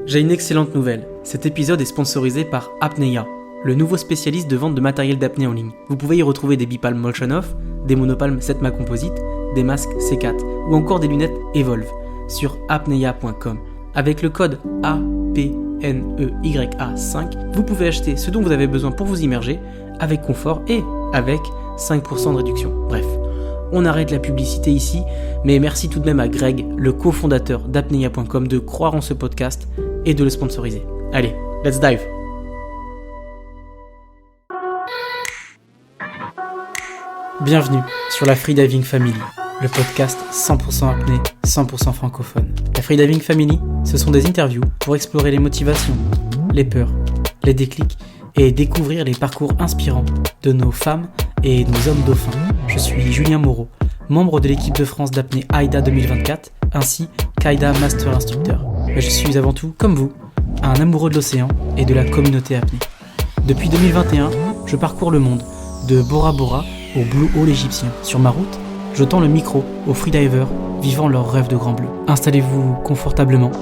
J'ai une excellente nouvelle. Cet épisode est sponsorisé par Apnea, le nouveau spécialiste de vente de matériel d'apnée en ligne. Vous pouvez y retrouver des bipalmes Motion Off, des monopalmes 7 Composite, des masques C4 ou encore des lunettes Evolve sur apnea.com. Avec le code APNEYA5, vous pouvez acheter ce dont vous avez besoin pour vous immerger avec confort et avec 5% de réduction. Bref, on arrête la publicité ici, mais merci tout de même à Greg, le cofondateur d'apnea.com, de croire en ce podcast et de le sponsoriser. Allez, let's dive! Bienvenue sur la Freediving Family, le podcast 100% apnée, 100% francophone. La Freediving Family, ce sont des interviews pour explorer les motivations, les peurs, les déclics et découvrir les parcours inspirants de nos femmes et nos hommes dauphins. Je suis Julien Moreau, membre de l'équipe de France d'apnée AIDA 2024, ainsi qu'AIDA Master Instructeur. Mais je suis avant tout, comme vous, un amoureux de l'océan et de la communauté apnée. Depuis 2021, je parcours le monde, de Bora Bora au Blue Hole égyptien. Sur ma route, je tends le micro aux freedivers vivant leur rêve de grand bleu. Installez-vous confortablement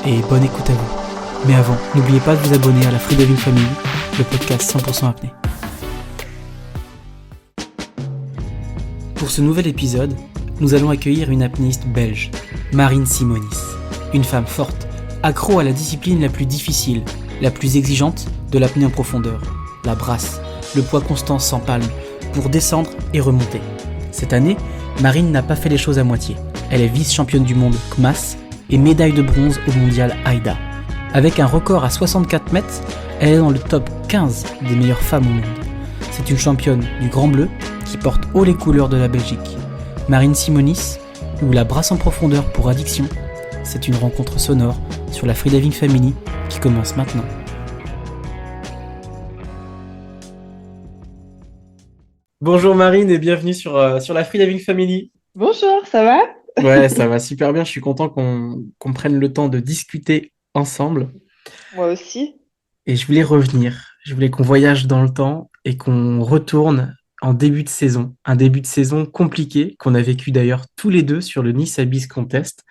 et bonne écoute à vous. Mais avant, n'oubliez pas de vous abonner à la Freediving Family, le podcast 100% apnée. Pour ce nouvel épisode, nous allons accueillir une apnéiste belge, Marine Simonis. Une femme forte, accro à la discipline la plus difficile, la plus exigeante de l'apnée en profondeur, la brasse, le poids constant sans palme, pour descendre et remonter. Cette année, Marine n'a pas fait les choses à moitié. Elle est vice-championne du monde CMAS et médaille de bronze au mondial AIDA. Avec un record à 64 mètres, elle est dans le top 15 des meilleures femmes au monde. C'est une championne du Grand Bleu qui porte haut les couleurs de la Belgique. Marine Simonis, ou la brasse en profondeur pour addiction, c'est une rencontre sonore sur la Freediving Family qui commence maintenant. Bonjour Marine et bienvenue sur la Freediving Family. Bonjour, ça va? Ouais, ça va super bien, je suis content qu'on prenne le temps de discuter ensemble. Moi aussi. Et je voulais qu'on voyage dans le temps et qu'on retourne en début de saison. Un début de saison compliqué qu'on a vécu d'ailleurs tous les deux sur le Nice Abyss Contest.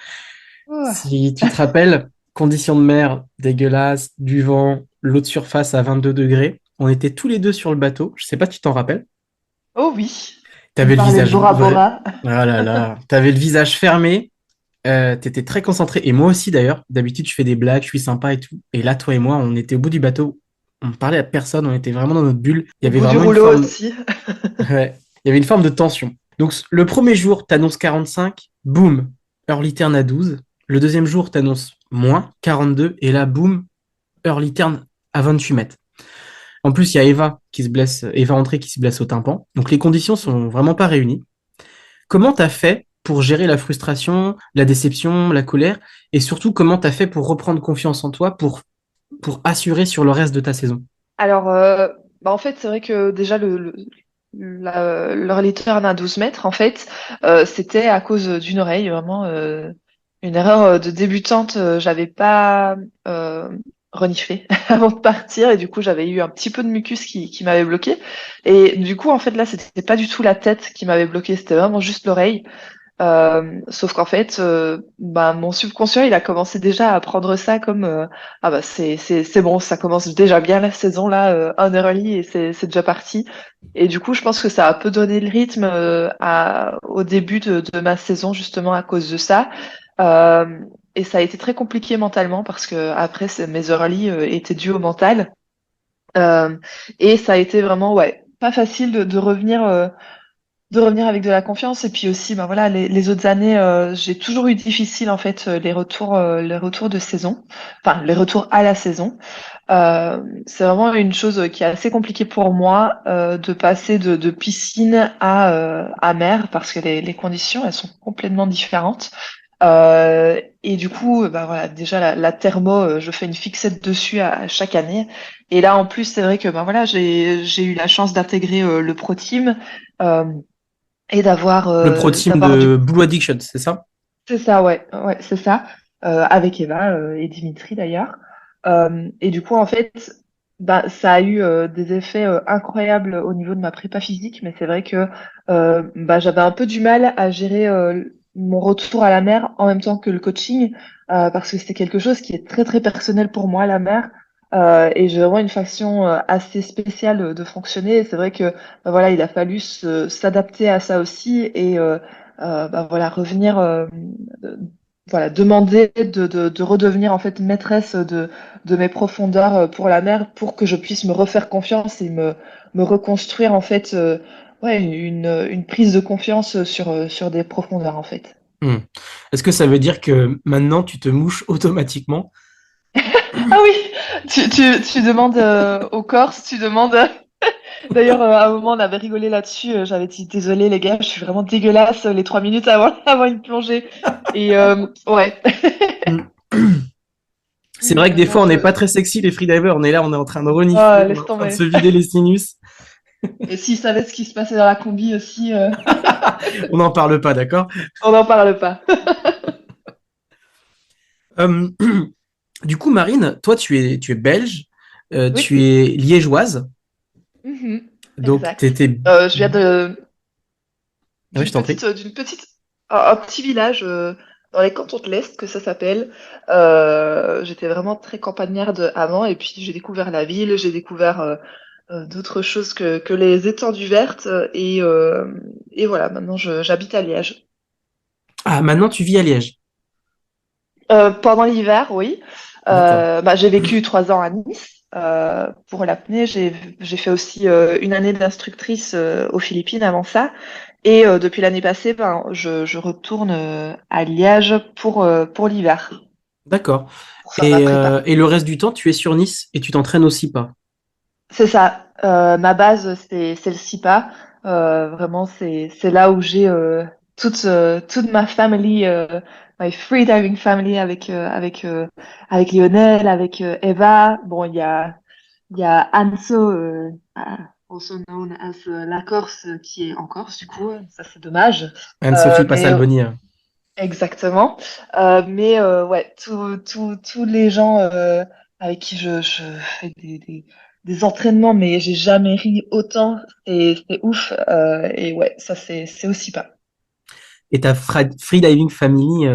Oh, Si tu te rappelles, conditions de mer dégueulasses, du vent, l'eau de surface à 22 degrés. On était tous les deux sur le bateau, je sais pas si tu t'en rappelles. oh oui, tu me T'avais le parlais de visage Bora vrai. Bora. Ah là là, t'avais le visage fermé. T'étais très concentré, et moi aussi d'ailleurs. D'habitude, je fais des blagues, je suis sympa et tout. Et là, toi et moi, on était au bout du bateau, on parlait à personne, on était vraiment dans notre bulle. Il y Au avait bout du vraiment une rouleau forme, aussi. ouais, il y avait une forme de tension. Donc, le premier jour, t'annonces 45, boum, early turn à 12. Le deuxième jour, t'annonces moins 42, et là, boum, early turn à 28 mètres. En plus, il y a Eva qui se blesse, Eva Entrée qui se blesse au tympan. Donc, les conditions sont vraiment pas réunies. Comment t'as fait pour gérer la frustration, la déception, la colère, et surtout comment t'as fait pour reprendre confiance en toi pour assurer sur le reste de ta saison? Alors, en fait, c'est vrai que déjà, leur return à 12 mètres, en fait, c'était à cause d'une oreille, vraiment une erreur de débutante. J'avais pas reniflé avant de partir et du coup, j'avais eu un petit peu de mucus qui m'avait bloqué. Et du coup, en fait, là, c'était pas du tout la tête qui m'avait bloqué, c'était vraiment juste l'oreille. Sauf qu'en fait, mon subconscient, il a commencé déjà à prendre ça comme ah bah c'est bon, ça commence déjà bien la saison là, un early et c'est déjà parti. Et du coup, je pense que ça a un peu donné le rythme au début de ma saison justement à cause de ça. Et ça a été très compliqué mentalement parce que après mes early étaient dus au mental. Euh, et ça a été vraiment ouais pas facile de revenir avec de la confiance. Et puis aussi, ben voilà, les autres années, j'ai toujours eu difficile en fait les retours de saison, enfin les retours à la saison. C'est vraiment une chose qui est assez compliquée pour moi de passer de piscine à mer parce que les conditions elles sont complètement différentes. Et du coup, bah voilà, déjà la thermo, je fais une fixette dessus à chaque année. Et là, en plus, c'est vrai que ben voilà, j'ai eu la chance d'intégrer le pro team. Euh, et Le pro team d'avoir du de Blue Addiction, c'est ça? c'est ça ouais c'est ça avec Eva et Dimitri d'ailleurs. Et du coup en fait bah ça a eu des effets incroyables au niveau de ma prépa physique, mais c'est vrai que bah j'avais un peu du mal à gérer mon retour à la mer en même temps que le coaching, parce que c'était quelque chose qui est très très personnel pour moi, la mer. Et j'ai vraiment une façon assez spéciale de fonctionner. Et c'est vrai que voilà, il a fallu s'adapter à ça aussi et voilà, revenir, voilà, demander de redevenir en fait maîtresse de mes profondeurs pour la mer pour que je puisse me refaire confiance et me reconstruire en fait. Ouais, une prise de confiance sur des profondeurs, en fait. Hmm. Est-ce que ça veut dire que maintenant tu te mouches automatiquement? Ah oui, tu demandes aux Corses, tu demandes. D'ailleurs, à un moment, on avait rigolé là-dessus. J'avais dit, désolé les gars, je suis vraiment dégueulasse les 3 minutes avant, avant une plongée. Et ouais. Hmm. C'est Oui, vrai que des maintenant fois, on n'est je. pas très sexy, les freedivers. On est là, on est en train de renifler, Ah, on est laisse en train de se tomber. vider les sinus. Et s'ils savaient ce qui se passait dans la combi aussi, On n'en parle pas, d'accord? on n'en parle pas. Euh, du coup, Marine, toi, tu es belge, Oui. tu es liégeoise, Mhm. donc tu Exact. étais... Je viens Oui, je t'en prie. d'une petite, un petit village dans les cantons de l'Est que ça s'appelle. J'étais vraiment très campagnarde avant et puis j'ai découvert la ville, j'ai découvert d'autres choses que les étendues vertes et voilà, maintenant j'habite à Liège. Ah, maintenant, tu vis à Liège. Pendant l'hiver, oui. D'accord. J'ai vécu 3 ans à Nice. Pour l'apnée, j'ai fait aussi une année d'instructrice aux Philippines avant ça. Et depuis l'année passée, je retourne à Liège pour l'hiver, D'accord. pour faire ma prépa. Et le reste du temps, tu es sur Nice et tu t'entraînes aussi pas. C'est ça. Ma base, c'est le SIPA. Vraiment, c'est là où j'ai toute ma family, my freediving family avec Lionel, avec Eva. Bon, il y a Anso, also known as la Corse, qui est en Corse, du coup. Ça, c'est dommage. Anne-Sophie Mais Passalboni. exactement. Mais ouais, tous les gens avec qui je fais des entraînements, mais j'ai jamais ri autant. C'est ouf. Et ouais, ça, c'est aussi pas. Et ta freediving family,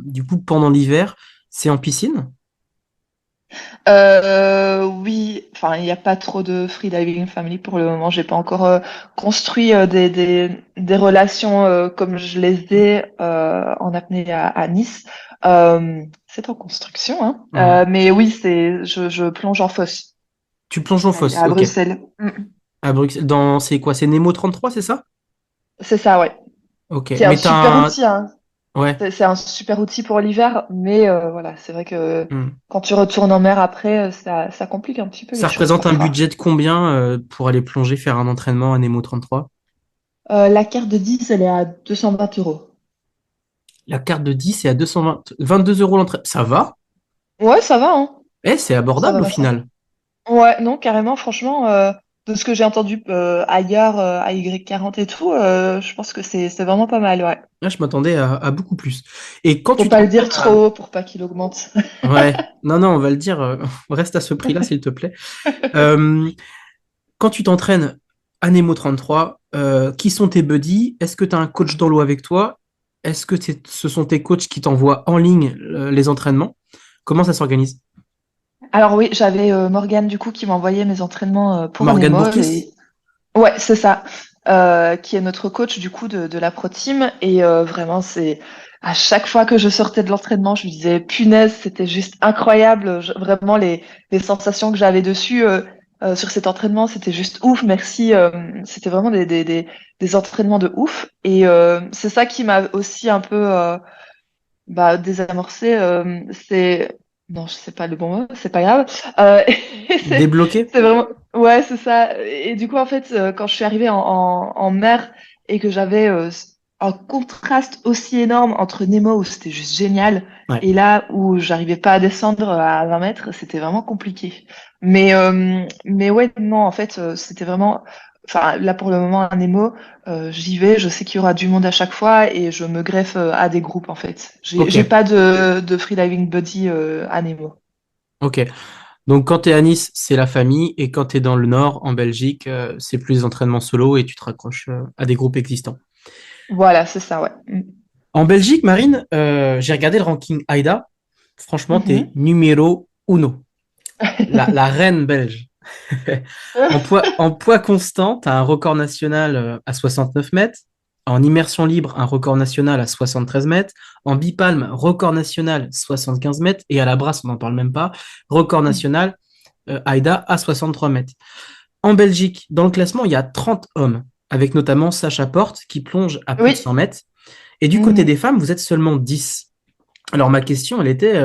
du coup, pendant l'hiver, c'est en piscine? Oui, enfin, il n'y a pas trop de freediving family pour le moment. J'ai pas encore construit des relations comme je les ai en apnée à Nice. C'est en construction, hein. Ouais. Mais oui, je plonge en fosse Tu plonges en fosse, à ok. Bruxelles. À Bruxelles, c'est quoi? C'est Nemo 33, c'est ça? C'est ça, ouais. Ok. Qui est un Mais t'as super un... outil, hein. Ouais. C'est un super outil pour l'hiver, mais voilà, c'est vrai que Hmm. quand tu retournes en mer après, ça complique un petit peu les Ça choses représente un parfois. budget de combien pour aller plonger, faire un entraînement à Nemo 33? La carte de 10, elle est à 220 €. La carte de 10 est à 220... 22 euros l'entrée. Ça va? Ouais, ça va, hein. Eh, c'est Ça abordable au va, ça va. final. Ouais, non, carrément, franchement, de ce que j'ai entendu ailleurs, à Y40 et tout, je pense que c'est vraiment pas mal, ouais. Là, je m'attendais à beaucoup plus. Et quand Faut tu pas le t'entraînes dire trop haut pour pas qu'il augmente. Ouais, non, non, on va le dire, reste à ce prix-là, s'il te plaît. Euh, Quand tu t'entraînes à Nemo 33, qui sont tes buddies? Est-ce que tu as un coach dans l'eau avec toi? Est-ce que ce sont tes coachs qui t'envoient en ligne les entraînements? Comment ça s'organise? Alors oui, j'avais Morgane du coup qui m'envoyait mes entraînements pour Morgane Nemo Bourkis? et ouais, c'est ça. Qui est notre coach du coup de la pro team et vraiment c'est à chaque fois que je sortais de l'entraînement, je me disais punaise, c'était juste incroyable. Vraiment les sensations que j'avais dessus sur cet entraînement, c'était juste ouf. Merci, c'était vraiment des entraînements de ouf et c'est ça qui m'a aussi un peu désamorcé. C'est non, je sais pas le bon mot, c'est pas grave. C'est Débloqué? c'est vraiment ouais, c'est ça. Et du coup, en fait, quand je suis arrivée en mer et que j'avais un contraste aussi énorme entre Nemo où c'était juste génial Ouais. et là où j'arrivais pas à descendre à 20 mètres, c'était vraiment compliqué. Mais ouais, non, en fait, c'était vraiment. Enfin, là pour le moment, à Nemo, j'y vais, je sais qu'il y aura du monde à chaque fois et je me greffe à des groupes en fait. J'ai Ok, pas de freediving buddy à Nemo. ok. Donc quand tu es à Nice, c'est la famille, et quand tu es dans le nord, en Belgique, c'est plus des entraînements solo et tu te raccroches à des groupes existants. Voilà, c'est ça, ouais. Mm. En Belgique, Marine, j'ai regardé le ranking AIDA. Franchement, t'es Mhm. numéro uno. La reine belge. En poids constant, tu as un record national à 69 mètres. En immersion libre, un record national à 73 mètres. En bipalme, record national 75 mètres. Et à la brasse, on n'en parle même pas. Record national, AIDA à 63 mètres. En Belgique, dans le classement, il y a 30 hommes, avec notamment Sacha Porte qui plonge à plus de 100 Oui. mètres. Et du côté Mhm. des femmes, vous êtes seulement 10. Alors ma question, elle était,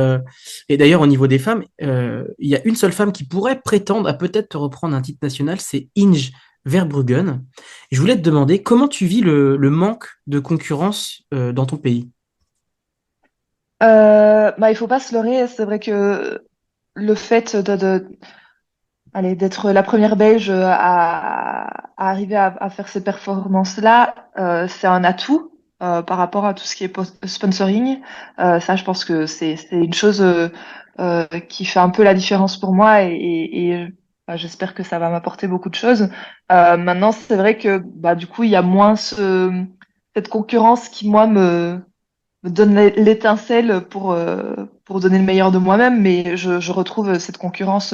et d'ailleurs au niveau des femmes, il y a une seule femme qui pourrait prétendre à peut-être te reprendre un titre national, c'est Inge Verbruggen. Et je voulais te demander comment tu vis le manque de concurrence dans ton pays. Bah, il faut pas se leurrer. C'est vrai que le fait allez, d'être la première Belge à arriver à faire ces performances-là, c'est un atout par rapport à tout ce qui est sponsoring. Ça, je pense que c'est une chose qui fait un peu la différence pour moi bah, j'espère que ça va m'apporter beaucoup de choses. Maintenant, c'est vrai que bah, du coup, il y a moins cette concurrence qui, moi, me donne l'étincelle pour donner le meilleur de moi-même, mais je retrouve cette concurrence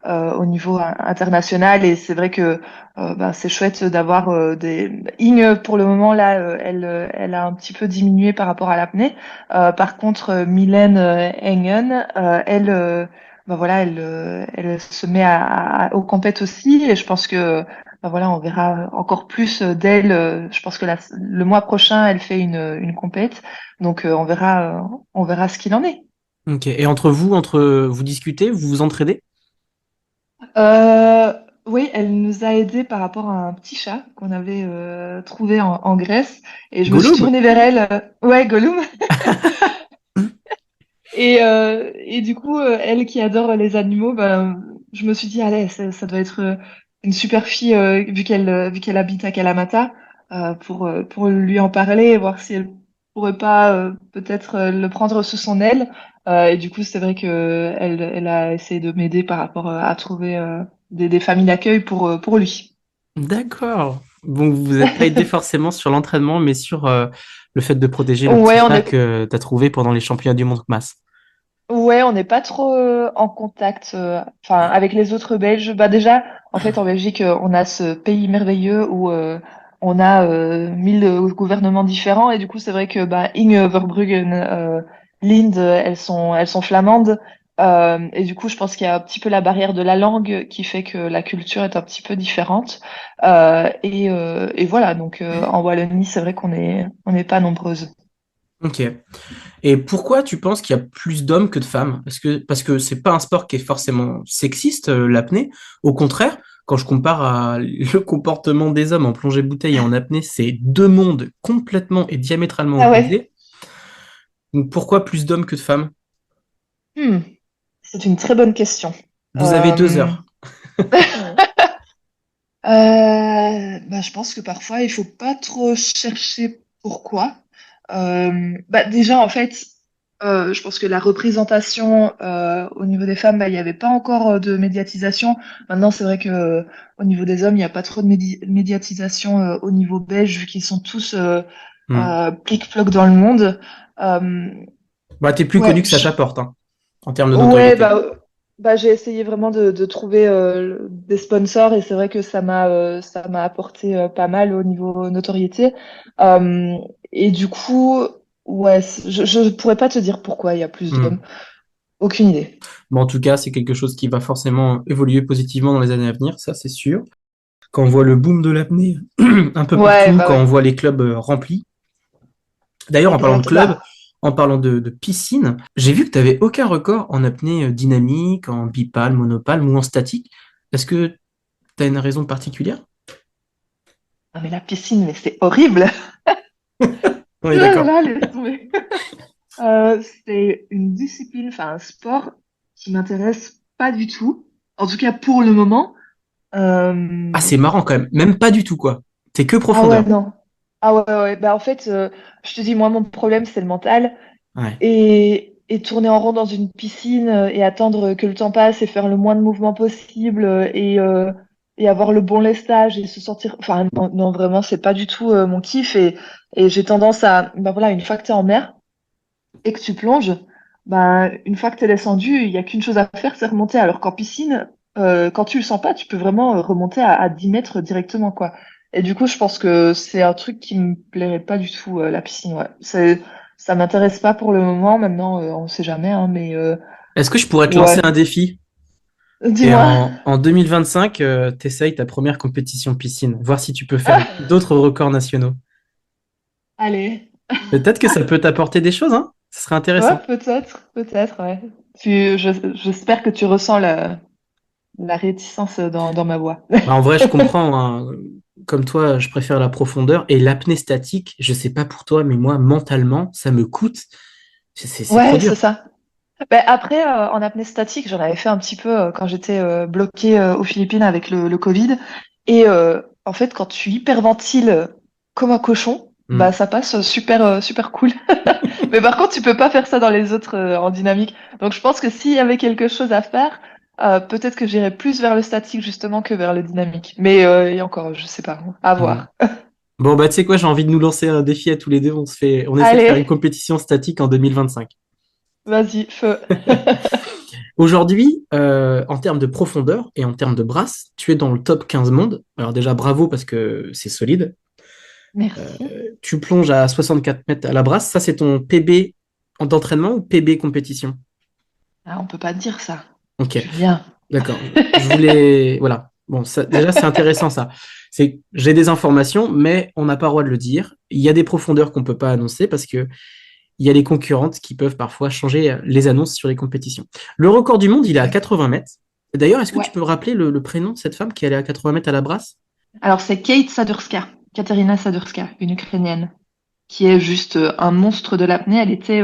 au niveau international et c'est vrai que bah, c'est chouette d'avoir des Inge pour le moment là elle a un petit peu diminué par rapport à l'apnée. Par contre Mylène Engen bah voilà elle se met aux compètes aussi et je pense que bah voilà on verra encore plus d'elle. Je pense que le mois prochain elle fait une compète donc on verra ce qu'il en est. Ok. Et entre vous discutez, vous vous entraidez? Euh, oui, elle nous a aidés par rapport à un petit chat qu'on avait trouvé en Grèce. Et je me suis Gollum? tournée vers elle. Ouais, Gollum. Et du coup, elle qui adore les animaux, ben, je me suis dit, allez, ça doit être une super fille vu qu'elle habite à Kalamata pour lui en parler et voir si elle pourrait pas peut-être le prendre sous son aile. Et du coup, c'est vrai que elle a essayé de m'aider par rapport à trouver des familles d'accueil pour lui. D'accord. Donc vous n'êtes pas aidé forcément sur l'entraînement, mais sur le fait de protéger le petit Ouais, chat que tu as trouvé pendant les championnats du monde masse. ouais, on n'est pas trop en contact, enfin, avec les autres Belges. Bah déjà, en fait, en Belgique, on a ce pays merveilleux où on a 1000 gouvernements différents et du coup, c'est vrai que bah, Inge Verbruggen, Linde, elles sont flamandes et du coup, je pense qu'il y a un petit peu la barrière de la langue qui fait que la culture est un petit peu différente et voilà. Donc, en Wallonie, c'est vrai on n'est pas nombreuses. Ok. Et pourquoi tu penses qu'il y a plus d'hommes que de femmes? Parce que c'est pas un sport qui est forcément sexiste, l'apnée. Au contraire, quand je compare à le comportement des hommes en plongée bouteille et en apnée, c'est deux mondes complètement et diamétralement Ah ouais. opposés. Donc pourquoi plus d'hommes que de femmes? Hmm. C'est une très bonne question. Vous avez deux Euh, heures. bah, je pense que parfois, il faut pas trop chercher pourquoi. Bah, déjà, en fait, je pense que la représentation au niveau des femmes, bah, il n'y avait pas encore de médiatisation. Maintenant, c'est vrai que au niveau des hommes, il n'y a pas trop de médiatisation au niveau belge, vu qu'ils sont tous Hmm. plic-ploc dans le monde. Euh, Bah, t'es plus connu ouais, que Sacha Porte, hein, en termes de Ouais, notoriété. bah j'ai essayé vraiment de trouver des sponsors et c'est vrai que ça m'a apporté pas mal au niveau notoriété. Euh, et du coup, ouais, je pourrais pas te dire pourquoi il y a plus d'hommes. Hmm. Aucune idée. Bon, en tout cas, c'est quelque chose qui va forcément évoluer positivement dans les années à venir, ça c'est sûr. Quand on voit le boom de l'apnée un peu Ouais, partout, bah quand on ouais. voit les clubs remplis. D'ailleurs, en parlant de Exact. club, Bah, en parlant de piscine, j'ai vu que tu n'avais aucun record en apnée dynamique, en bipale, monopale ou en statique. Est-ce que tu as une raison particulière? non, mais la piscine, mais c'est horrible. Oui, Là, là, d'accord. là, laisse tomber. C'est une discipline, enfin un sport qui m'intéresse pas du tout. En tout cas, pour le moment. Ah, Euh, c'est marrant quand même. Même pas du tout, quoi. C'est que Ah ouais, profondeur. non. Ah ouais, ouais. Bah, en fait, je te dis, moi, mon problème, c'est le mental. Ouais. Et tourner en rond dans une piscine et attendre que le temps passe et faire le moins de mouvements possible et avoir le bon lestage et se sentir. Enfin, non, non, vraiment, c'est pas du tout mon kiff. Et j'ai tendance à, ben voilà, une fois que tu es en mer et que tu plonges, ben, une fois que tu es descendu, il n'y a qu'une chose à faire, c'est remonter. Alors qu'en piscine, quand tu le sens pas, tu peux vraiment remonter à 10 mètres directement, quoi. Et du coup, je pense que c'est un truc qui me plairait pas du tout, la piscine, ouais. Ça m'intéresse pas pour le moment. Maintenant, on sait jamais, hein, mais Est-ce que je pourrais te lancer ouais. un défi? Et Dis-moi. en 2025, t'essayes ta première compétition piscine, voir si tu peux faire d'autres records nationaux. Allez. Peut-être que ça peut t'apporter des choses, hein? Ce serait Ouais, intéressant. peut-être, ouais. J'espère que tu ressens la réticence dans ma voix. Bah, en vrai, je comprends, hein. Comme toi, je préfère la profondeur et l'apnée statique. Je sais pas pour toi, mais moi, mentalement, ça me coûte. C'est trop Ouais, c'est dur. ça. Ben, après, en apnée statique, j'en avais fait un petit peu quand j'étais bloquée aux Philippines avec le Covid. Et en fait, quand tu hyperventiles comme un cochon, bah Hmm. ça passe super cool. Mais par contre, tu peux pas faire ça dans les autres en dynamique. Donc je pense que s'il y avait quelque chose à faire, peut-être que j'irais plus vers le statique justement que vers le dynamique. Mais et encore, je sais pas, à Hmm. voir. Bon, bah, tu sais quoi, j'ai envie de nous lancer un défi à tous les deux. On essaie de faire une Allez, compétition statique en 2025. vas-y, feu. Aujourd'hui, en termes de profondeur et en termes de brasse, tu es dans le top 15 monde. Alors déjà, bravo parce que c'est solide. Merci. Tu plonges à 64 mètres à la brasse. Ça, c'est ton PB d'entraînement ou PB compétition? Ah, on peut pas dire ça. Ok, Julien. d'accord. Je voulais... Voilà. Bon, ça, déjà, c'est intéressant ça. C'est, j'ai des informations, mais on n'a pas le droit de le dire. Il y a des profondeurs qu'on peut pas annoncer parce que il y a les concurrentes qui peuvent parfois changer les annonces sur les compétitions. Le record du monde, il est à Ok. 80 mètres. D'ailleurs, est-ce que tu Ouais. peux me rappeler le prénom de cette femme qui allait à 80 mètres à la brasse? Alors c'est Kate Sadurska, Katerina Sadurska, une Ukrainienne, qui est juste un monstre de l'apnée. Elle était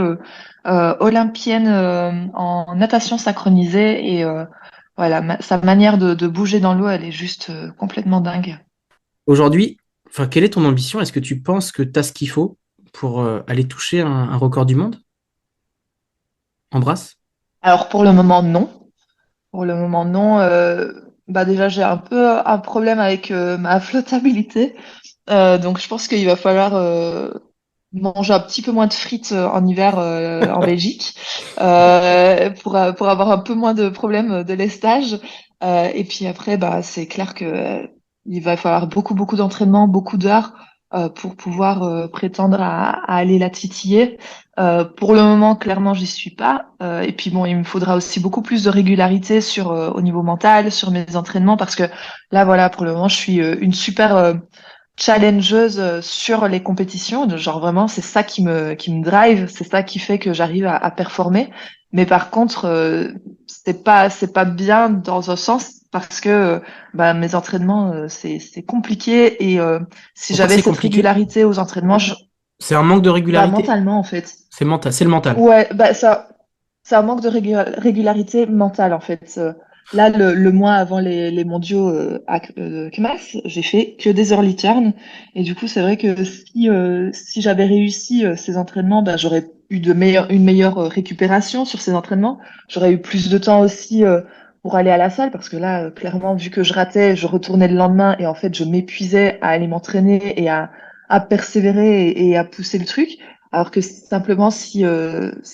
olympienne en natation synchronisée et voilà, sa manière de bouger dans l'eau, elle est juste complètement dingue. Aujourd'hui, enfin, quelle est ton ambition? Est-ce que tu penses que tu as ce qu'il faut pour aller toucher un record du monde en brasse? Alors pour le moment, non. Pour le moment, non. Bah déjà, j'ai un peu un problème avec ma flottabilité. Donc je pense qu'il va falloir manger un petit peu moins de frites en hiver en Belgique pour avoir un peu moins de problèmes de lestage. Et puis après, bah, c'est clair que il va falloir beaucoup d'entraînement, beaucoup d'heures pour pouvoir prétendre à aller la titiller. Pour le moment, clairement, j'y suis pas. Et puis bon, il me faudra aussi beaucoup plus de régularité sur au niveau mental, sur mes entraînements, parce que là, voilà, pour le moment, je suis une super challengeuse sur les compétitions. Genre vraiment, c'est ça qui me drive, c'est ça qui fait que j'arrive à performer. Mais par contre, c'est pas bien dans un sens parce que bah, mes entraînements, c'est compliqué et si Pourquoi j'avais c'est cette compliqué? régularité aux entraînements, C'est un manque de bah régularité? mentalement en fait. C'est mental, c'est le mental. Ouais, bah ça. C'est un manque de régularité mentale, en fait. Là, le mois avant les mondiaux à CMAS, j'ai fait que des early turns. Et du coup, c'est vrai que si j'avais réussi ces entraînements, bah, j'aurais eu une meilleure récupération sur ces entraînements. J'aurais eu plus de temps aussi pour aller à la salle, parce que là, clairement, vu que je ratais, je retournais le lendemain et en fait, je m'épuisais à aller m'entraîner et à persévérer et à pousser le truc. Alors que simplement, si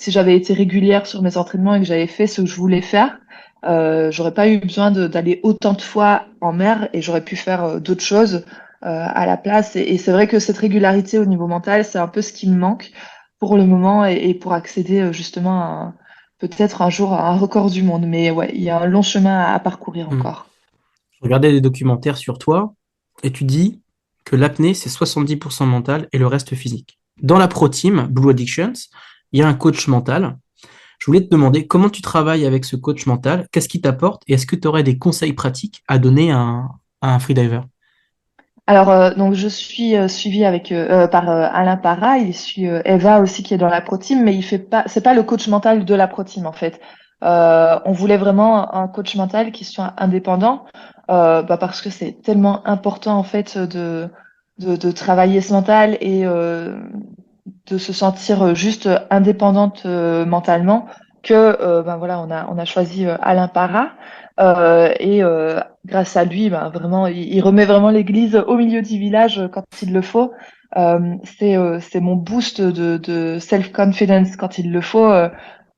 j'avais été régulière sur mes entraînements et que j'avais fait ce que je voulais faire, j'aurais pas eu besoin d'aller autant de fois en mer et j'aurais pu faire d'autres choses à la place. Et c'est vrai que cette régularité au niveau mental, c'est un peu ce qui me manque pour le moment et pour accéder justement peut-être un jour à un record du monde. Mais ouais, il y a un long chemin à parcourir Hmm. encore. Je regardais des documentaires sur toi et tu dis que l'apnée, c'est 70% mental et le reste physique. Dans la pro team, Blue Addictions, il y a un coach mental. Je voulais te demander comment tu travailles avec ce coach mental, qu'est-ce qu'il t'apporte et est-ce que tu aurais des conseils pratiques à donner à un freediver? Alors, donc je suis suivie par Alain Parra, il suit Eva aussi qui est dans la pro team, mais il fait pas, c'est pas le coach mental de la pro team en fait. On voulait vraiment un coach mental qui soit indépendant, bah, parce que c'est tellement important en fait de travailler ce mental et de se sentir juste indépendante mentalement que ben voilà, on a choisi Alain Parra. Et grâce à lui, ben, vraiment, il remet vraiment l'église au milieu du village quand il le faut. C'est mon boost de self-confidence quand il le faut.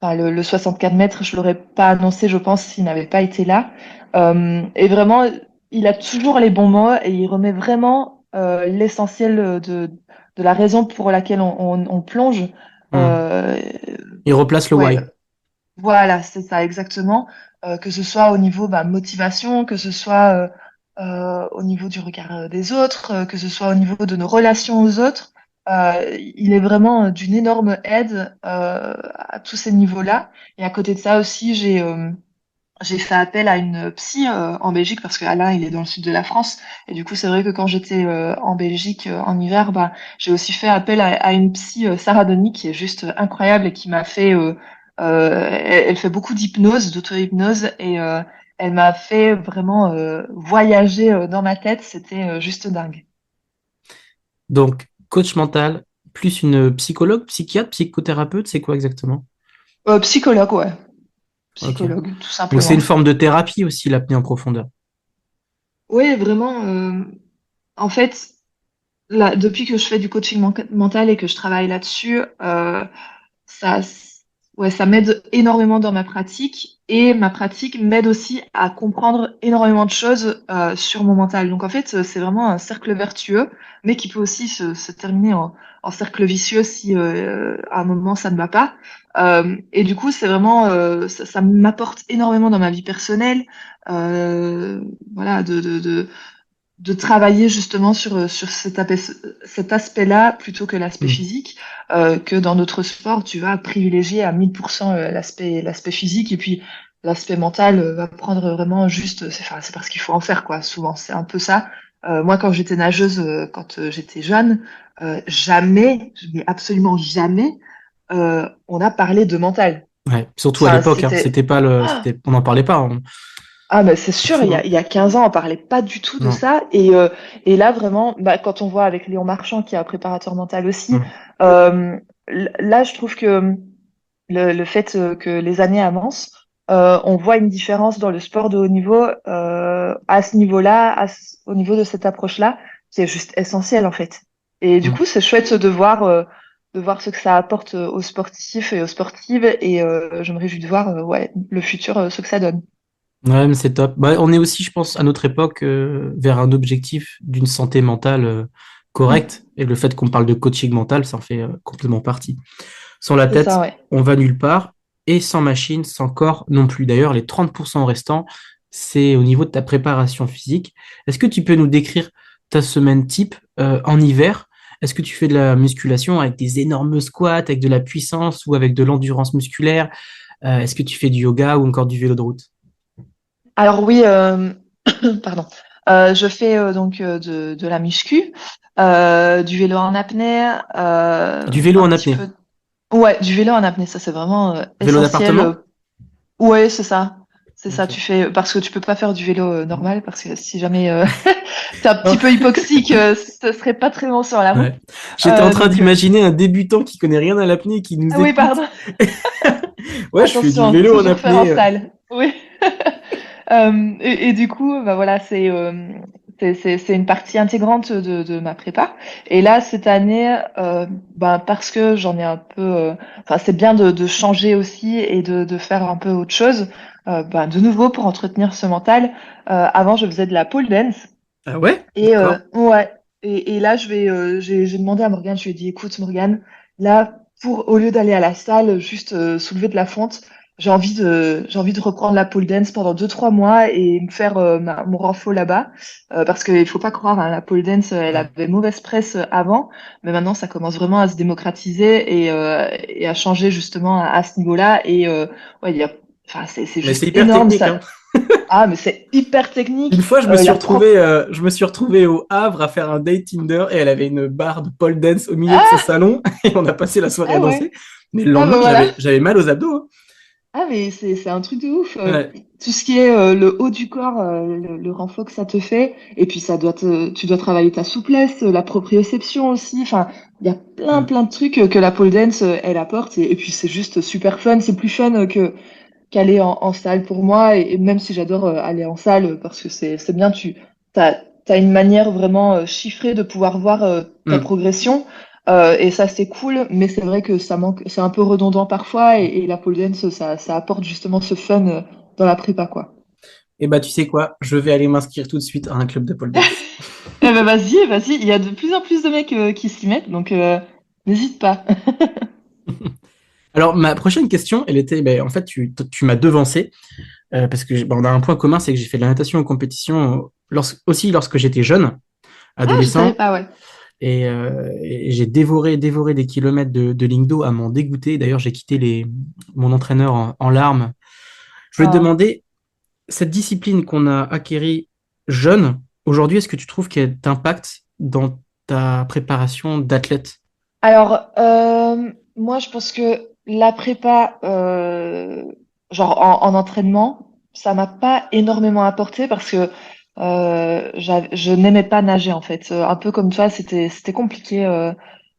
Enfin, le 64 mètres, je l'aurais pas annoncé, je pense, s'il n'avait pas été là. Et vraiment, il a toujours les bons mots et il remet vraiment l'essentiel de la raison pour laquelle on plonge. Hmm. Euh, Il replace le ouais, why. voilà, c'est ça exactement. Que ce soit au niveau bah, motivation, que ce soit au niveau du regard des autres, que ce soit au niveau de nos relations aux autres. Il est vraiment d'une énorme aide à tous ces niveaux-là. Et à côté de ça aussi, j'ai fait appel à une psy en Belgique parce que Alain, il est dans le sud de la France. Et du coup, c'est vrai que quand j'étais en Belgique en hiver, bah, j'ai aussi fait appel à une psy, Sarah Denis, qui est juste incroyable et qui m'a fait... elle fait beaucoup d'hypnose, d'auto-hypnose, et elle m'a fait vraiment voyager dans ma tête. C'était juste dingue. Donc, coach mental, plus une psychologue, psychiatre, psychothérapeute, c'est quoi exactement? Psychologue, ouais. Ok. Psychologue, tout Donc, c'est une simplement. forme de thérapie aussi, l'apnée en profondeur. Oui, vraiment. En fait, là, depuis que je fais du coaching mental et que je travaille là-dessus, ça, ouais, ça m'aide énormément dans ma pratique et ma pratique m'aide aussi à comprendre énormément de choses sur mon mental. Donc en fait, c'est vraiment un cercle vertueux, mais qui peut aussi se terminer en cercle vicieux si à un moment ça ne va pas. Et du coup, c'est vraiment, ça m'apporte énormément dans ma vie personnelle, voilà, de travailler justement sur cet aspect-là plutôt que l'aspect Hmm. physique, que dans notre sport, tu vas privilégier à 1000% l'aspect physique et puis l'aspect mental va prendre vraiment juste, enfin, c'est parce qu'il faut en faire quoi, souvent, c'est un peu ça. Moi, quand j'étais nageuse, quand j'étais jeune, jamais, mais absolument jamais, on a parlé de mental. Ouais, surtout à Enfin, l'époque, hein. c'était... C'était pas on n'en parlait pas, hein. Ah, mais c'est C'est sûr, fou, hein. il y a 15 ans, on parlait pas du tout de Non. ça. Et là, vraiment, bah, quand on voit avec Léon Marchand, qui est un préparateur mental aussi, Hmm. euh, là, je trouve que le fait que les années avancent, on voit une différence dans le sport de haut niveau à ce niveau-là, au niveau de cette approche-là, qui est juste essentiel, en fait. Et du Hmm. coup, c'est chouette de voir ce que ça apporte aux sportifs et aux sportives. Et je me réjouis de voir ouais, le futur, ce que ça donne. Ouais, mais c'est top. Bah, on est aussi, je pense, à notre époque, vers un objectif d'une santé mentale Mm. correcte. Et le fait qu'on parle de coaching mental, ça en fait complètement partie. Sans la C'est ça, tête, ouais. on va nulle part. Et sans machine, sans corps non plus. D'ailleurs, les 30% restants, c'est au niveau de ta préparation physique. Est-ce que tu peux nous décrire ta semaine type en hiver? Est-ce que tu fais de la musculation avec des énormes squats, avec de la puissance ou avec de l'endurance musculaire? Est-ce que tu fais du yoga ou encore du vélo de route? Alors oui, pardon. Je fais donc de la muscu, du vélo en apnée, Du vélo un en petit apnée. peu. Ouais, du vélo en apnée, ça c'est vraiment Vélo essentiel. d'appartement? Ouais, c'est ça. C'est ça, Ok. tu fais parce que tu peux pas faire du vélo normal parce que si jamais t'es un Oh, petit peu hypoxique, ce serait pas très bon sur la route. ouais. J'étais en train Donc d'imaginer un débutant qui connaît rien à l'apnée et qui nous ah oui, écoute. pardon. Ouais, je fais du Attention, vélo en toujours faire en apnée. salle. Oui. Et du coup, bah voilà, c'est une partie intégrante de ma prépa. Et là, cette année, bah, parce que j'en ai un peu, enfin, c'est bien de changer aussi et de faire un peu autre chose. Bah, de nouveau, pour entretenir ce mental, avant, je faisais de la pole dance. Ah ouais? Et D'accord. ouais. Et là, j'ai demandé à Morgane, je lui ai dit, écoute, Morgane, là, au lieu d'aller à la salle, juste soulever de la fonte, j'ai envie de reprendre la pole dance pendant 2, 3 mois et me faire mon renfo là-bas. Parce qu'il faut pas croire, hein, la pole dance, elle Ouais. avait mauvaise presse avant, mais maintenant, ça commence vraiment à se démocratiser et à changer justement à ce niveau-là. Et ouais, enfin, c'est Mais c'est juste hyper énorme, technique, ça. hein. Ah, mais c'est hyper Une technique. fois, La prof. je me suis retrouvé au Havre à faire un date Tinder et elle avait une barre de pole dance au milieu de son Ah! salon et on a passé la soirée à Ah danser. ouais. Mais le Ah lendemain, bah voilà. j'avais mal aux abdos, hein. Ah, mais c'est un truc de ouf. Ouais. Tout ce qui est le haut du corps, le renfort que ça te fait. Et puis, tu dois travailler ta souplesse, la proprioception aussi. Enfin, il y a plein, Mm. plein de trucs que la pole dance, elle apporte. Et puis, c'est juste super fun. C'est plus fun qu'aller en salle pour moi. Et même si j'adore aller en salle parce que c'est bien, t'as une manière vraiment chiffrée de pouvoir voir ta Mm. progression. Et ça, c'est cool, mais c'est vrai que ça manque, c'est un peu redondant parfois. Et la pole dance, ça apporte justement ce fun dans la prépa, quoi. Et bah, tu sais quoi? Je vais aller m'inscrire tout de suite à un club de pole dance. Eh ben vas-y, vas-y. Il y a de plus en plus de mecs qui s'y mettent, donc n'hésite pas. Alors, ma prochaine question, elle était, ben, en fait, tu m'as devancé, parce que ben, on a un point commun, c'est que j'ai fait de la natation en compétition aussi lorsque j'étais jeune, Ah, je savais adolescent, pas, ouais. et j'ai dévoré des kilomètres de ligne d'eau à m'en dégoûter. D'ailleurs, j'ai quitté mon entraîneur en larmes. Je voulais te Ah. demander, cette discipline qu'on a acquérie jeune, aujourd'hui, est-ce que tu trouves qu'elle t'impacte dans ta préparation d'athlète? Alors, moi, je pense que la prépa, genre en entraînement, ça m'a pas énormément apporté parce que je n'aimais pas nager en fait. Un peu comme toi, c'était compliqué.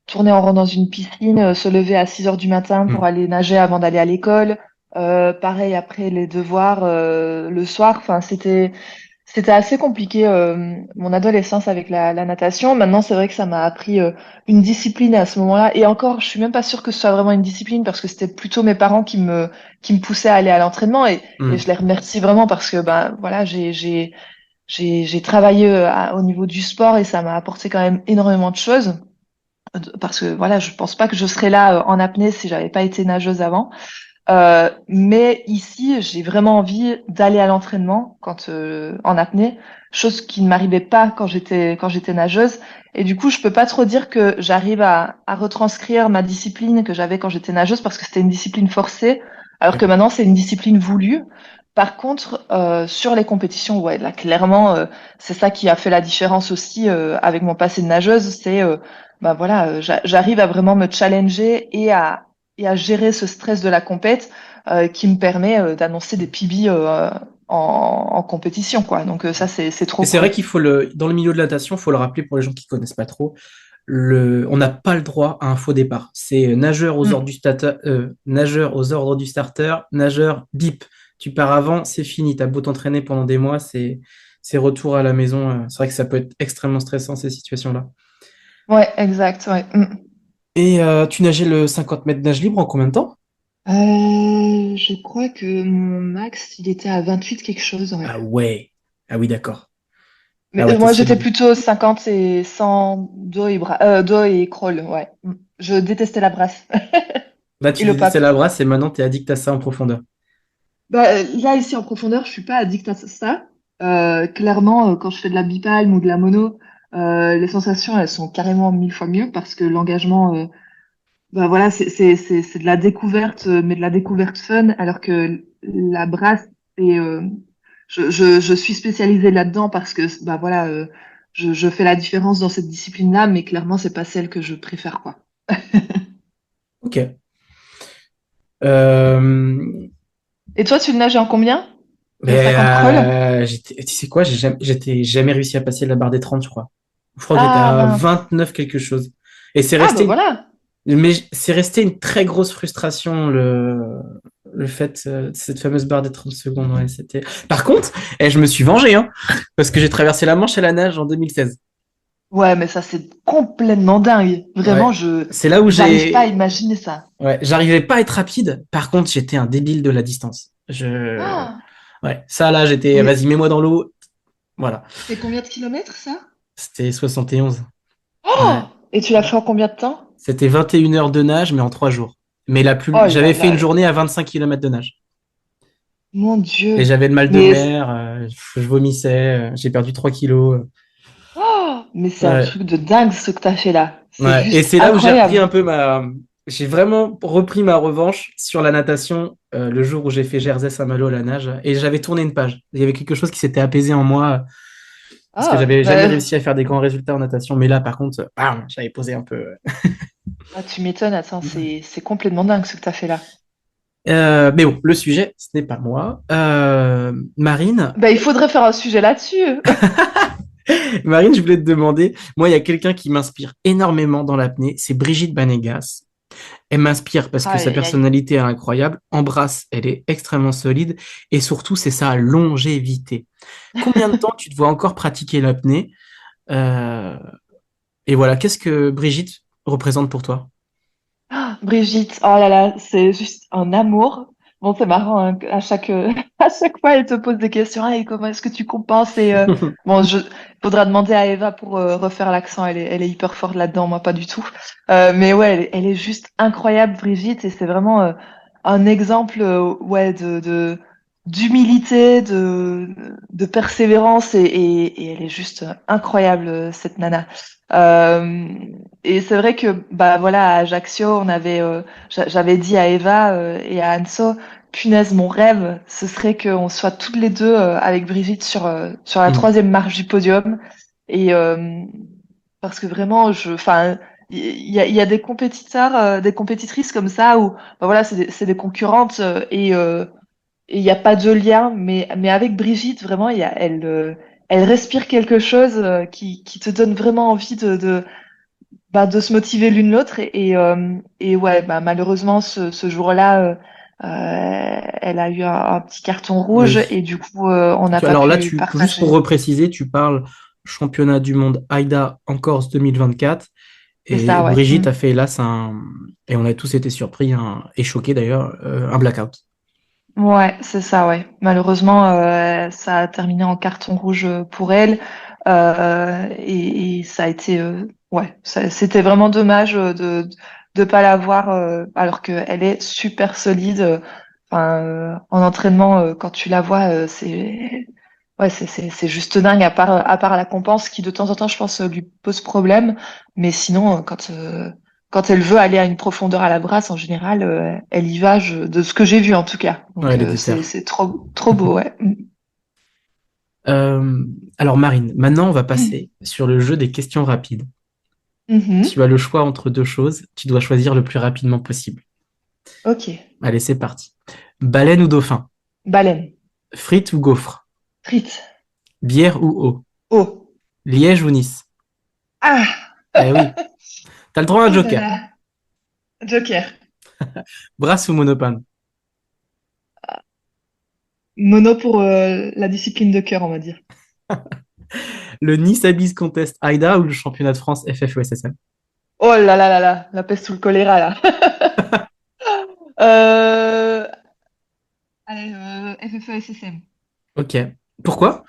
Tourner en rond dans une piscine, se lever à 6 heures du matin pour Hmm. aller nager avant d'aller à l'école. Pareil après les devoirs le soir. Enfin, c'était assez compliqué mon adolescence avec la natation. Maintenant, c'est vrai que ça m'a appris une discipline à ce moment-là. Et encore, je suis même pas sûre que ce soit vraiment une discipline parce que c'était plutôt mes parents qui me poussaient à aller à l'entraînement et Hmm. je les remercie vraiment parce que ben voilà, j'ai travaillé au niveau du sport et ça m'a apporté quand même énormément de choses parce que voilà, je pense pas que je serais là en apnée si j'avais pas été nageuse avant. Mais ici, j'ai vraiment envie d'aller à l'entraînement quand en apnée, chose qui ne m'arrivait pas quand j'étais nageuse. Et du coup, je peux pas trop dire que j'arrive à retranscrire ma discipline que j'avais quand j'étais nageuse parce que c'était une discipline forcée, alors que maintenant c'est une discipline voulue. Par contre, sur les compétitions, ouais, là clairement, c'est ça qui a fait la différence aussi avec mon passé de nageuse, c'est bah voilà, j'arrive à vraiment me challenger et à gérer ce stress de la compète qui me permet d'annoncer des PB en compétition, quoi. Donc ça, c'est Et trop c'est vrai cool. qu'il dans le milieu de la natation, il faut le rappeler pour les gens qui connaissent pas trop, on n'a pas le droit à un faux départ. C'est Mm. nageur aux ordres du starter, nageur bip. Tu pars avant, c'est fini. T'as beau t'entraîner pendant des mois, c'est retour à la maison. C'est vrai que ça peut être extrêmement stressant, ces situations-là. Ouais, exact, ouais. Mm. Et tu nageais le 50 mètres nage libre en combien de temps? Je crois que mon max, il était à 28 quelque chose, ouais. Ah ouais. Ah oui, d'accord. Mais Ah ouais, t'es moi, j'étais solide. plutôt 50 et 100 dos et crawl, ouais. Mm. Je détestais la brasse Là, et tu le détestais pape. la brasse et maintenant, t'es addict à ça en profondeur. Bah, là, ici, en profondeur, je suis pas addict à ça. Clairement, quand je fais de la bipalme ou de la mono, les sensations, elles sont carrément 1000 fois mieux parce que l'engagement, bah voilà, c'est de la découverte, mais de la découverte fun, alors que la brasse, c'est, je suis spécialisée là-dedans parce que, bah voilà, je fais la différence dans cette discipline-là, mais clairement, c'est pas celle que je préfère, quoi. Ok. Euh, Et toi, tu le nages en combien? Le Mais 50 crawl? tu sais quoi, j'étais jamais réussi à passer la barre des 30, je crois. Je crois que j'étais Ah, à mince. 29 quelque chose. Et Ah, bah voilà. c'est resté une très grosse frustration, le fait, cette fameuse barre des 30 secondes. Ouais, Par contre, je me suis vengé, hein, parce que j'ai traversé la Manche à la nage en 2016. Ouais, mais ça, c'est complètement dingue. Vraiment, Ouais. C'est là où j'arrive pas à imaginer ça. ouais, j'arrivais pas à être rapide. Par contre, j'étais un débile de la distance. Ah, Ouais, ça là, mais vas-y, mets-moi dans l'eau. Voilà. c'est combien de kilomètres, ça? C'était 71. Oh! Ouais. Et tu l'as fait en combien de temps? C'était 21 heures de nage, mais en 3 jours. Oh là J'avais fait là une là journée là. à 25 kilomètres de nage. Mon Et Dieu. j'avais le mal de Mais, mer, je vomissais, j'ai perdu 3 kilos. mais c'est un Ouais. truc de dingue ce que t'as fait là. C'est Ouais. Et juste c'est là où incroyable. j'ai vraiment repris ma revanche sur la natation le jour où j'ai fait Jersey-Saint-Malo à la nage. Et j'avais tourné une page. Il y avait quelque chose qui s'était apaisé en moi parce que Ah, j'avais jamais bah, réussi à faire des grands résultats en natation. Mais là, par contre, bam, j'avais posé un peu. tu m'étonnes. Attends, c'est complètement dingue ce que t'as fait là. Mais bon, le sujet, ce n'est pas moi. Marine, Bah, il faudrait faire un sujet là-dessus. Marine, je voulais te demander, moi, il y a quelqu'un qui m'inspire énormément dans l'apnée, c'est Brigitte Banégas. Elle m'inspire parce que Aïe, sa aïe, aïe. personnalité est incroyable. En brasse, elle est extrêmement solide. Et surtout, c'est sa longévité. Combien de temps tu te vois encore pratiquer l'apnée? Euh, Et voilà, qu'est-ce que Brigitte représente pour toi? Brigitte, oh là là, c'est juste un amour. Bon, c'est marrant, hein, à chaque, à chaque fois, elle te pose des questions. Ah, et comment est-ce que tu compenses? Bon, faudra demander à Eva pour refaire l'accent. Elle est hyper forte là-dedans, moi pas du tout. Mais ouais, elle est juste incroyable, Brigitte, et c'est vraiment un exemple, ouais, d'humilité, de persévérance, et elle est juste incroyable, cette nana. Euh, et c'est vrai que bah voilà, à Ajaccio, j'avais dit à Eva et à Anso, punaise, mon rêve, ce serait qu'on soit toutes les deux avec Brigitte sur la Hmm. troisième marche du podium. Et parce que vraiment, enfin, il y a des compétiteurs, des compétitrices comme ça où bah voilà, c'est des concurrentes et il n'y a pas de lien. Mais avec Brigitte, vraiment, elle respire quelque chose qui te donne vraiment envie de se motiver l'une l'autre et ouais bah malheureusement ce jour-là elle a eu un petit carton rouge Oui. et du coup on n'a pas Alors là, pu juste pour partager. repréciser, tu parles championnat du monde AIDA en Corse 2024. C'est Et ça, ouais. Brigitte a fait, hélas, et on a tous été surpris et choqués d'ailleurs, un blackout. Ouais, c'est ça, ouais. Malheureusement ça a terminé en carton rouge pour elle et ça a été ouais c'était vraiment dommage de pas la voir alors qu'elle est super solide. Enfin, en entraînement, quand tu la vois, c'est ouais, c'est juste dingue. À part la compense qui de temps en temps, je pense, lui pose problème, mais sinon, quand elle veut aller à une profondeur à la brasse, en général, elle y va. De ce que j'ai vu en tout cas. Ouais, Donc elle est c'est déter. c'est trop trop beau, ouais. Euh, alors Marine, maintenant on va passer sur le jeu des questions rapides. Mhm. Tu as le choix entre deux choses, tu dois choisir le plus rapidement possible. Ok. Allez, c'est parti. Baleine ou dauphin? Baleine. Frites ou gaufres? Frites. Bière ou eau? Oh. Liège ou Nice? Ah. Eh oui, t'as le droit à un Oh là joker. là. Joker. Brasse ou monopane? Mono pour la discipline de cœur, on va dire. Le Nice Abyss Contest AIDA ou le championnat de France FF-OSSM? Oh là là là là, la peste ou le choléra là. Euh, Allez, FFE-SSM. Ok. Pourquoi?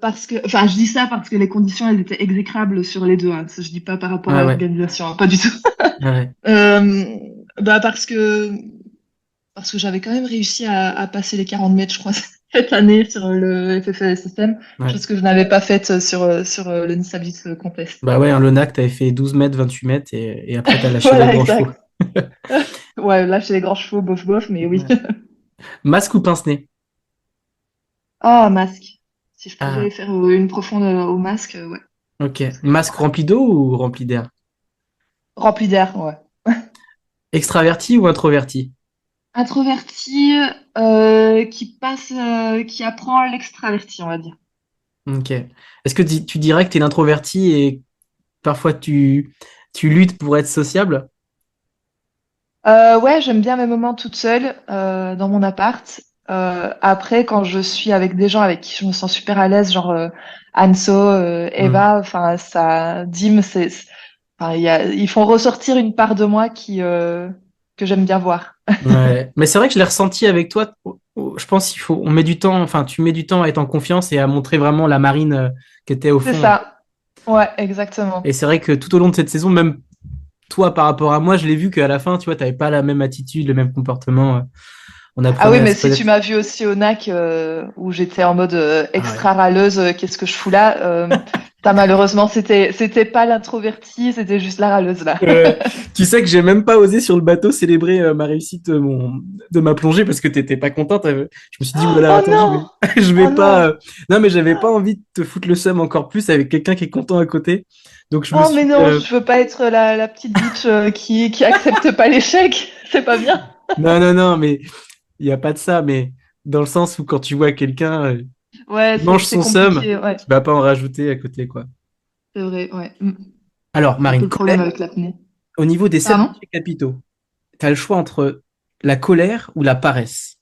Parce que, enfin, je dis ça parce que les conditions, elles étaient exécrables sur les deux. Hein. Ça, je dis pas par rapport Ouais, à ouais. l'organisation, hein, pas du tout. Ouais, Euh, Bah parce que j'avais quand même réussi à passer les 40 mètres, je crois, cette année sur le FFE-SSM, ouais. chose que je n'avais pas faite sur le Nice Abis Contest. Bah ouais, un Lonac, t'avais fait 12 mètres, 28 mètres et après t'as lâché les Voilà, grands chevaux. exact. Ouais, là, chez les grands chevaux, bof bof, mais oui. Ouais. Masque ou pince-nez? Oh, masque. Si je pouvais Ah, faire une profonde au masque, ouais, ok. ce serait Masque incroyable. rempli d'eau ou rempli d'air? Rempli d'air, ouais. Extraverti ou introverti? Introverti, qui apprend l'extraverti, on va dire. Ok. Est-ce que tu dirais que t'es l'introverti et parfois tu luttes pour être sociable? Ouais, j'aime bien mes moments toute seule dans mon appart. Après, quand je suis avec des gens avec qui je me sens super à l'aise, genre Anso, Hmm. Eva, enfin ça, Dim, enfin, ils font ressortir une part de moi que j'aime bien voir. Ouais. Mais c'est vrai que je l'ai ressenti avec toi. Je pense on met du temps, enfin, tu mets du temps à être en confiance et à montrer vraiment la Marine qui était au C'est fond. ça. Ouais, Et exactement. c'est vrai que tout au long de cette saison, même toi par rapport à moi, je l'ai vu qu'à la fin, tu vois, t'avais pas la même attitude, le même comportement. On Ah oui, apprenait à mais se si tu connaître. m'as vu aussi au NAC où j'étais en mode Ah ouais. extra râleuse, qu'est-ce que je fous là? Ça malheureusement c'était pas l'introvertie, c'était juste la râleuse là. Tu sais que j'ai même pas osé sur le bateau célébrer ma réussite de ma plongée parce que t'étais pas contente. Je me suis dit, oulala, Oh attends, non! je vais Oh pas. non! Non, mais j'avais pas envie de te foutre le seum encore plus avec quelqu'un qui est content à côté. Donc je me Oh mais suis. non, je veux pas être la petite bitch qui accepte pas l'échec, c'est pas bien. Non, non, non, mais il n'y a pas de ça, mais dans le sens où quand tu vois quelqu'un Ouais, qui mange c'est son seum, compliqué, ouais. tu vas pas en rajouter à côté, quoi. C'est vrai, ouais. Alors, C'est un peu Marine, le problème colère, avec l'apnée. au niveau des sept Pardon? péchés capitaux, tu as le choix entre la colère ou la paresse.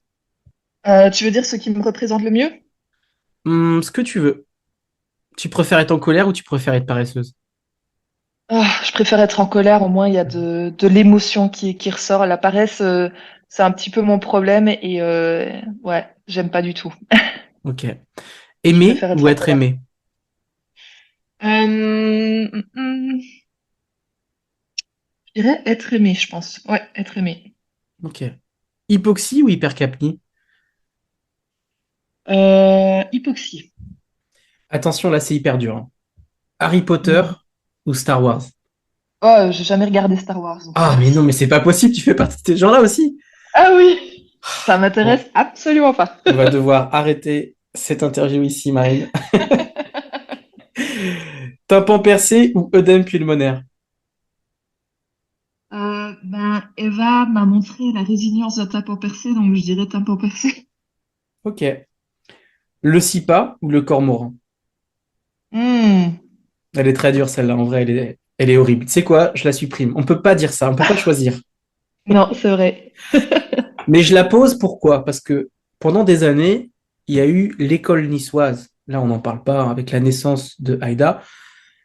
Tu veux dire ce qui me représente le mieux? Ce que tu veux. Tu préfères être en colère ou tu préfères être paresseuse? Ah, je préfère être en colère, au moins il y a de l'émotion qui ressort. La paresse, c'est un petit peu mon problème et ouais, j'aime pas du tout. Ok. Je Aimer préfère ou être en être colère. aimé? Je dirais être aimé, je pense. Ouais, être aimé. Ok. Hypoxie ou hypercapnie? Hypoxie. Attention, là, c'est hyper dur, hein. Harry Potter Dis-moi. ou Star Wars? Oh, j'ai jamais regardé Star Wars, donc Ah, mais non, mais c'est pas possible, tu fais partie de ces gens-là aussi. Ah oui, ça Bon, m'intéresse absolument pas. on va devoir arrêter cette interview ici, Marine. Tympan percé ou œdème pulmonaire? Ben, Eva m'a montré la résilience d'un tympan percé, donc je dirais tympan percé. Ok. Le SIPA ou le cormoran? Hmm. Elle est très dure, celle-là. En vrai, elle est horrible. Tu sais quoi? Je la supprime. On peut pas dire ça. On peut pas choisir. Non, c'est vrai. Mais je la pose pourquoi? Parce que pendant des années, il y a eu l'école niçoise. Là, on n'en parle pas avec la naissance de Haïda.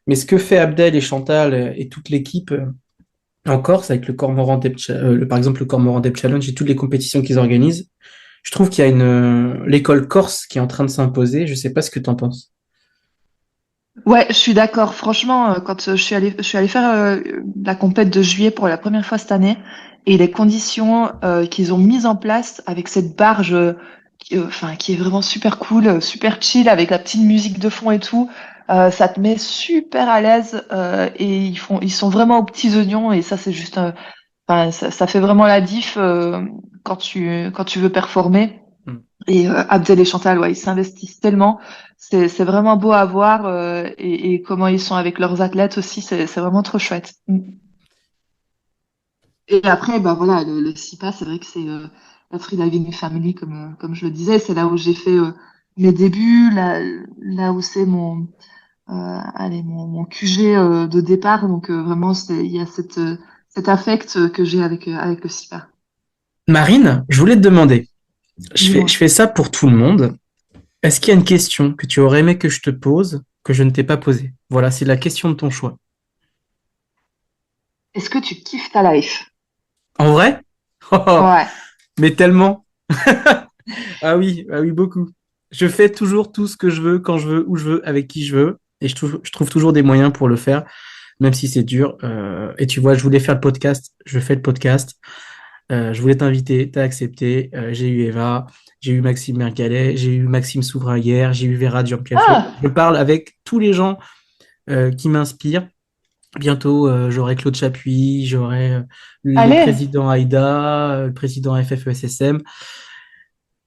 Mais ce que fait Abdel et Chantal et toute l'équipe en Corse avec le par exemple le Cormoran Depth Challenge et toutes les compétitions qu'ils organisent, je trouve qu'il y a l'école corse qui est en train de s'imposer. Je sais pas ce que tu en penses. Ouais, je suis d'accord. Franchement, quand je suis allée faire la compète de juillet pour la première fois cette année, et les conditions qu'ils ont mises en place avec cette barge, enfin, qui est vraiment super cool, super chill, avec la petite musique de fond et tout, ça te met super à l'aise et ils sont vraiment aux petits oignons et ça, c'est juste, enfin, ça fait vraiment la diff quand tu veux performer. Hmm. Et Abdel et Chantal, ouais, ils s'investissent tellement. C'est vraiment beau à voir et comment ils sont avec leurs athlètes aussi, c'est vraiment trop chouette. Et après, bah voilà, le SIPA, c'est vrai que c'est la Free Diving Family, comme je le disais, c'est là où j'ai fait mes débuts, là où c'est mon QG de départ. Donc vraiment, il y a cet affect que j'ai avec le SIPA. Marine, je voulais te demander, je Dis-moi. fais ça pour tout le monde. Est-ce qu'il y a une question que tu aurais aimé que je te pose, que je ne t'ai pas posée? Voilà, c'est la question de ton choix. Est-ce que tu kiffes ta life? En vrai? Oh, Ouais. mais tellement. Ah oui, beaucoup. Je fais toujours tout ce que je veux, quand je veux, où je veux, avec qui je veux. Et je trouve toujours des moyens pour le faire, même si c'est dur. Et tu vois, je voulais faire le podcast, je fais le podcast. Je voulais t'inviter, t'as accepté. J'ai eu Eva, j'ai eu Maxime Mergalet, j'ai eu Maxime Souverain hier, j'ai eu Vera Café. Ah, Je parle avec tous les gens qui m'inspirent. Bientôt, j'aurai Claude Chapuis, j'aurai le allez. président Aïda, le président FFESSM.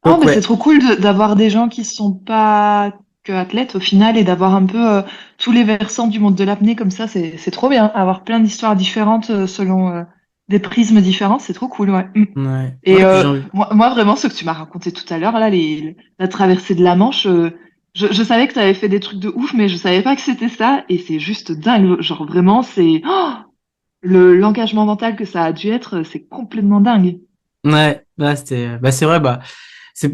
Oh, Donc mais c'est ouais, trop cool d'avoir des gens qui sont pas que athlètes au final et d'avoir un peu tous les versants du monde de l'apnée comme ça, c'est trop bien. Avoir plein d'histoires différentes selon des prismes différents, c'est trop cool, ouais. ouais, Et ouais, puis j'ai envie. moi, vraiment, ce que tu m'as raconté tout à l'heure, là, la traversée de la Manche, je savais que tu avais fait des trucs de ouf, mais je savais pas que c'était ça. Et c'est juste dingue. Genre, vraiment, c'est l'engagement mental que ça a dû être, c'est complètement dingue. Ouais, ouais, bah c'est vrai,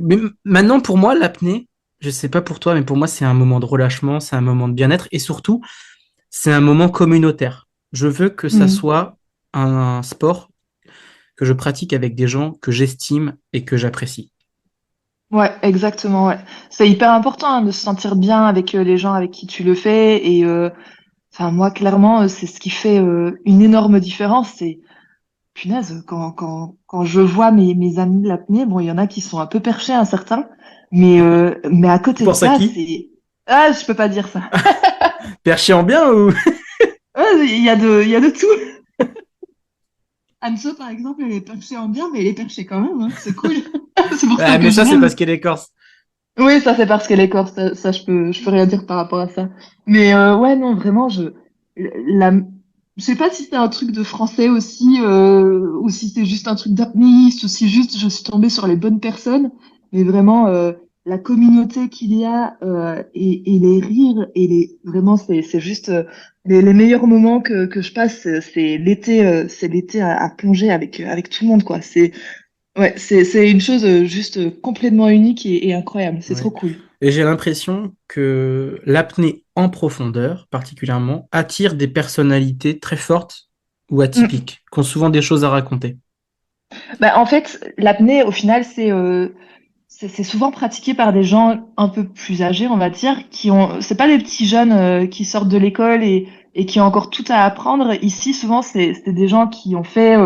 mais maintenant pour moi, l'apnée, je sais pas pour toi, mais pour moi, c'est un moment de relâchement, c'est un moment de bien-être et surtout, c'est un moment communautaire. Je veux que ça Mm. soit un sport que je pratique avec des gens que j'estime et que j'apprécie. Ouais, exactement, ouais. C'est hyper important hein, de se sentir bien avec les gens avec qui tu le fais. Et enfin, moi, clairement, c'est ce qui fait une énorme différence. C'est, punaise, quand je vois mes amis de l'apnée, bon, il y en a qui sont un peu perchés, un certain, mais à Tu côté de penses à ça, qui? c'est... Ah, je peux pas dire ça. Perché en bien ou? Ouais, il y a de tout. Anso, par exemple, elle est perchée en bien, mais elle est perchée quand même, hein. C'est cool. C'est pour ça Ouais, que mais je ça, c'est parce l'aime. qu'elle est corse. Oui, ça c'est parce qu'elle est corse, ça, je peux rien dire par rapport à ça. Mais ouais, non, vraiment, la, je sais pas si c'est un truc de français aussi, ou si c'est juste un truc d'apnéiste, ou si juste je suis tombée sur les bonnes personnes. Mais vraiment, la communauté qu'il y a, et les rires, vraiment, c'est juste les meilleurs moments que je passe, c'est l'été à plonger avec tout le monde, quoi. Ouais, c'est une chose juste complètement unique et incroyable. C'est Ouais. trop cool. Et j'ai l'impression que l'apnée en profondeur, particulièrement, attire des personnalités très fortes ou Mm. atypiques, qui ont souvent des choses à raconter. Bah, en fait, l'apnée, au final, c'est souvent pratiqué par des gens un peu plus âgés, on va dire, c'est pas des petits jeunes qui sortent de l'école et qui ont encore tout à apprendre. Ici, souvent, c'est des gens qui ont fait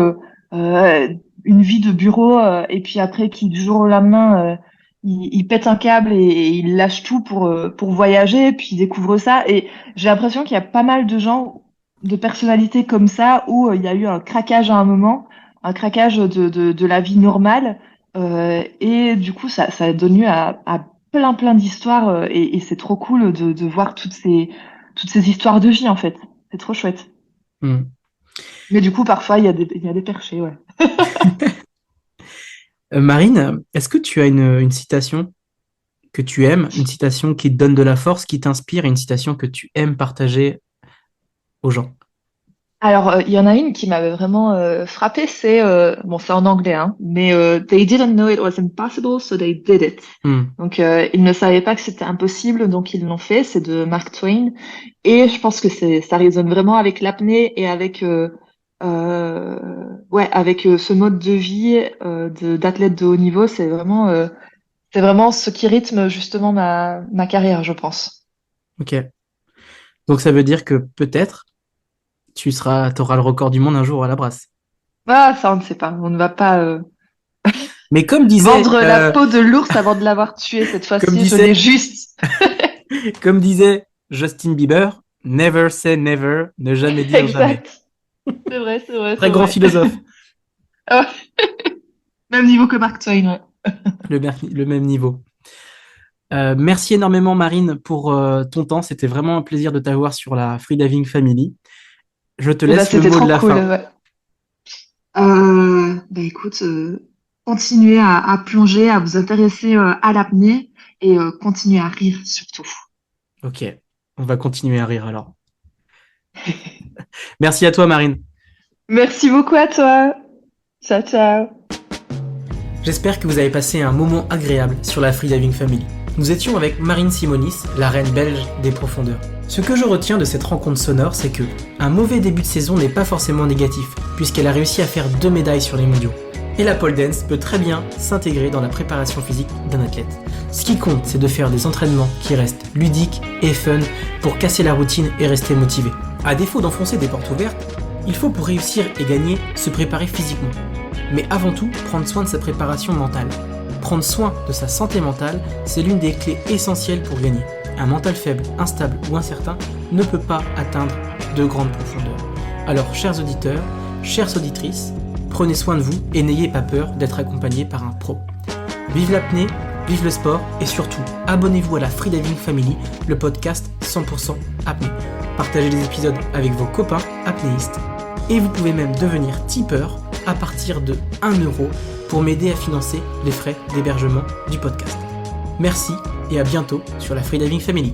euh, une vie de bureau et puis après, qui du jour au lendemain, ils pètent un câble et ils lâchent tout pour voyager, puis ils découvrent ça. Et j'ai l'impression qu'il y a pas mal de gens, de personnalités comme ça, où il y a eu un craquage à un moment, un craquage de la vie normale. Et du coup, ça a donné à plein d'histoires et c'est trop cool de voir toutes ces histoires de vie en fait. C'est trop chouette. Hmm. Mais du coup, parfois, il y a des perchés, ouais. Marine, est-ce que tu as une citation que tu aimes, une citation qui te donne de la force, qui t'inspire, et une citation que tu aimes partager aux gens? Alors, il y en a une qui m'avait vraiment frappée, bon, c'est en anglais, hein, mais They didn't know it was impossible, so they did it. Hmm. Donc, ils ne savaient pas que c'était impossible, donc ils l'ont fait. C'est de Mark Twain. Et je pense que ça résonne vraiment avec l'apnée et ouais, avec ce mode de vie d'athlète de haut niveau. C'est vraiment ce qui rythme justement ma carrière, je pense. Ok. Donc ça veut dire que peut-être t'auras le record du monde un jour à la brasse. Ah, ça, on ne sait pas. On ne va pas Mais comme disait, vendre la peau de l'ours avant de l'avoir tué. Cette comme fois-ci, je disait, l'ai juste. comme disait Justin Bieber, never say never, ne jamais dire jamais. Exact. C'est vrai, c'est vrai, Très c'est grand vrai. philosophe, Ah, même niveau que Mark Twain, ouais. le même niveau. Merci énormément Marine pour ton temps. C'était vraiment un plaisir de t'avoir sur la Freediving Family. Je te Et bah, laisse le c'était mot de trop la cool, fin. ouais. Bah écoute, continuez à plonger, à vous intéresser à l'apnée et continuez à rire surtout. Ok, on va continuer à rire alors. Merci à toi Marine. Merci beaucoup à toi. Ciao, ciao. J'espère que vous avez passé un moment agréable sur la Freediving Family. Nous étions avec Marine Simonis, la reine belge des profondeurs. Ce que je retiens de cette rencontre sonore, c'est que un mauvais début de saison n'est pas forcément négatif, puisqu'elle a réussi à faire 2 médailles sur les mondiaux. Et la pole dance peut très bien s'intégrer dans la préparation physique d'un athlète. Ce qui compte, c'est de faire des entraînements qui restent ludiques et fun pour casser la routine et rester motivé. À défaut d'enfoncer des portes ouvertes, il faut pour réussir et gagner se préparer physiquement. Mais avant tout, prendre soin de sa préparation mentale. Prendre soin de sa santé mentale, c'est l'une des clés essentielles pour gagner. Un mental faible, instable ou incertain ne peut pas atteindre de grandes profondeurs. Alors, chers auditeurs, chères auditrices, prenez soin de vous et n'ayez pas peur d'être accompagné par un pro. Vive l'apnée, vive le sport et surtout, abonnez-vous à la Freediving Family, le podcast 100% apnée. Partagez les épisodes avec vos copains apnéistes et vous pouvez même devenir tipeur à partir de 1 euro pour m'aider à financer les frais d'hébergement du podcast. Merci et à bientôt sur la Freediving Family.